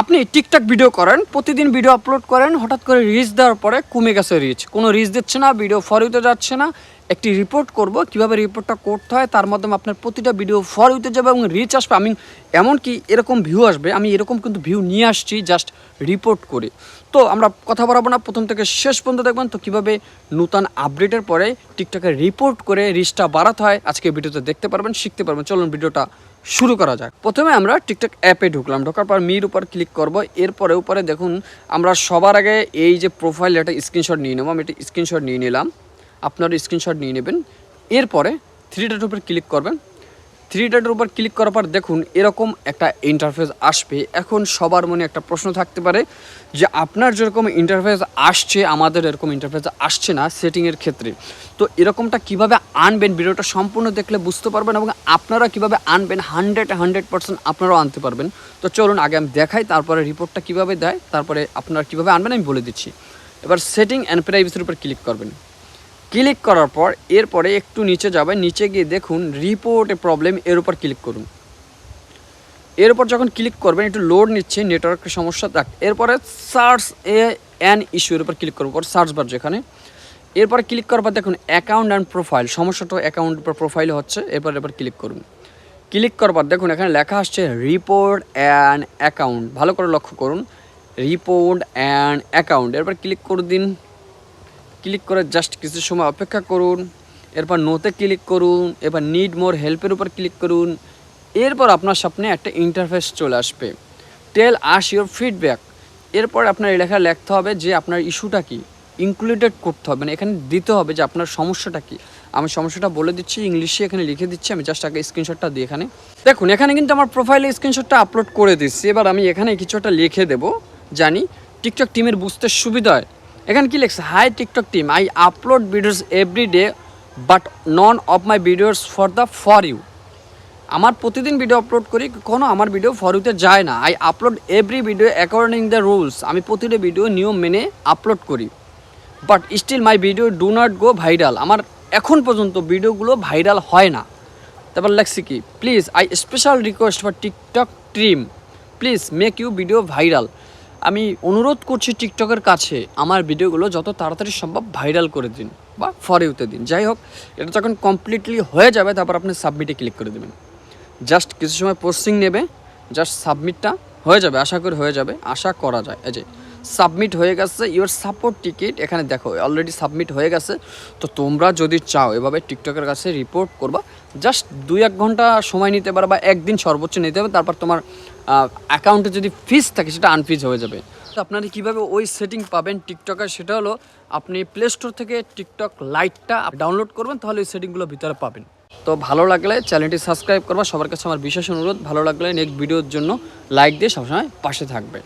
আপনি TikTok video করেন, প্রতিদিন ভিডিও আপলোড করেন, হঠাৎ করে রিচ দেওয়ার পরে কমে গেছে রিচ, কোনো রিচ দিচ্ছে না, ভিডিও ফর ইউতে যাচ্ছে না। একটি রিপোর্ট করব, কিভাবে রিপোর্টটা করতে হয়, তার মাধ্যমে আপনার প্রতিটা ভিডিও ফর ইউতে যাবে এবং রিচ আসবে। আমি এমনকি এরকম ভিউ আসবে, আমি এরকম কিন্তু ভিউ নিয়ে আসছি জাস্ট রিপোর্ট করে। তো আমরা কথা বলাবো না, প্রথম থেকে শেষ পর্যন্ত দেখবেন তো কীভাবে নতুন আপডেটের পরে টিকটকে রিপোর্ট করে রিচটা বাড়াতে হয় আজকে ভিডিওতে দেখতে পারবেন, শিখতে পারবেন। চলুন ভিডিওটা শুরু করা যাক। প্রথমে আমরা টিকটক অ্যাপে ঢুকলাম, ঢোকার পর মির উপর ক্লিক করব। এরপরে উপরে দেখুন আমরা সবার আগে এই যে প্রোফাইল, এটা স্ক্রিনশট নিয়ে নেবো। আমি এটা স্ক্রিনশট নিয়ে নিলাম, আপনারা স্ক্রিনশট নিয়ে নেবেন। এরপরে থ্রি ডটের উপর ক্লিক করবেন। থ্রি ডটের উপর ক্লিক করার পর দেখুন এরকম একটা ইন্টারফেস আসবে। এখন সবার মনে একটা প্রশ্ন থাকতে পারে যে আপনার যেরকম ইন্টারফেস আসছে আমাদের এরকম ইন্টারফেস আসছে না সেটিংয়ের ক্ষেত্রে। তো এরকমটা কিভাবে আনবেন ভিডিওটা সম্পূর্ণ দেখলে বুঝতে পারবেন এবং আপনারা কিভাবে আনবেন 100% আপনারাও আনতে পারবেন। তো চলুন আগে আমি দেখাই, তারপরে রিপোর্টটা কিভাবে দেয়, তারপরে আপনারা কিভাবে আনবেন আমি বলে দিচ্ছি। এবার সেটিং অ্যান্ড প্রাইভেসির উপর ক্লিক করবেন। ক্লিক করার পর এরপরে একটু নিচে যাবেন, নিচে গিয়ে দেখুন রিপোর্ট এ প্রবলেম, এর উপর ক্লিক করুন। এর উপর যখন ক্লিক করবেন একটু লোড নিচ্ছে, নেটওয়ার্কের সমস্যা থাক। এরপরে সার্চ অ্যান ইস্যু এর উপর ক্লিক করব, সার্চ বার যেখানে। এরপরে ক্লিক করার পর দেখুন অ্যাকাউন্ট অ্যান্ড প্রোফাইল, সমস্যাটা অ্যাকাউন্ট বা প্রোফাইলে হচ্ছে। এরপর ক্লিক করুন। ক্লিক করার পর দেখুন এখানে লেখা আসছে রিপোর্ট অ্যান্ড অ্যাকাউন্ট, ভালো করে লক্ষ্য করুন, রিপোর্ট অ্যান্ড অ্যাকাউন্ট। এরপর ক্লিক করে দিন। ক্লিক করে জাস্ট কিছু সময় অপেক্ষা করুন। এরপর নোতে ক্লিক করুন। এবার নিড মোর হেল্পের উপর ক্লিক করুন। এরপর আপনার সামনে একটা ইন্টারফেস চলে আসবে, টেল আস ইউর ফিডব্যাক। এরপর আপনার লেখা লিখতে হবে যে আপনার ইস্যুটা কি, ইনক্লুডেড করতে হবে, মানে এখানে দিতে হবে যে আপনার সমস্যাটা কি। আমি সমস্যাটা বলে দিচ্ছি, ইংলিশে এখানে লিখে দিচ্ছি। আমি জাস্ট আগে স্ক্রিনশটটা দিই। এখানে দেখুন এখানে কিন্তু আমার প্রোফাইলে স্ক্রিনশটটা আপলোড করে দিচ্ছি। এবার আমি এখানে কিছু একটা লিখে দেবো, জানি টিকটক টিমের বুঝতে সুবিধা হয়। এখানে কি লিখছে, hi TikTok team, I upload videos every day but none of my videos for you. আমার প্রতিদিন ভিডিও আপলোড করি, কখনো আমার ভিডিও ফর ইউতে যায় না। I upload every video according the rules, আমি প্রতিটা ভিডিও নিয়ম মেনে আপলোড করি। But still my video do not go viral, আমার এখন পর্যন্ত ভিডিওগুলো ভাইরাল হয় না। তারপর লেখছি কি, please I special request for TikTok team, please make you video viral. আমি অনুরোধ করছি টিকটকের কাছে আমার ভিডিওগুলো যত তাড়াতাড়ি সম্ভব ভাইরাল করে দিন বা ফর ইউতে দিন। যাই হোক, এটা যখন কমপ্লিটলি হয়ে যাবে তারপর আপনি সাবমিটে ক্লিক করে দেবেন। জাস্ট কিছু সময় প্রসেসিং নেবে, জাস্ট সাবমিটটা হয়ে যাবে, আশা করি হয়ে যাবে, আশা করা যায়। এই যে সাবমিট হয়ে গেছে, ইউর সাপোর্ট টিকিট, এখানে দেখো অলরেডি সাবমিট হয়ে গেছে। তো তোমরা যদি চাও এভাবে টিকটকের কাছে রিপোর্ট করবা, জাস্ট 2-1 ঘন্টা সময় নিতে পারো বা একদিন সর্বোচ্চ নিতে হবে। তারপর তোমার অ্যাকাউন্টে যদি ফিস থাকে সেটা আনফিজ হয়ে যাবে। তো আপনারা কীভাবে ওই সেটিং পাবেন টিকটকে, সেটা হলো আপনি প্লে স্টোর থেকে টিকটক লাইটটা ডাউনলোড করবেন, তাহলে ওই সেটিংগুলো ভিতরে পাবেন। তো ভালো লাগলে চ্যানেলটি সাবস্ক্রাইব করবা, সবার কাছে আমার বিশেষ অনুরোধ। ভালো লাগলে নেক্সট ভিডিওর জন্য লাইক দিয়ে সবসময় পাশে থাকবে।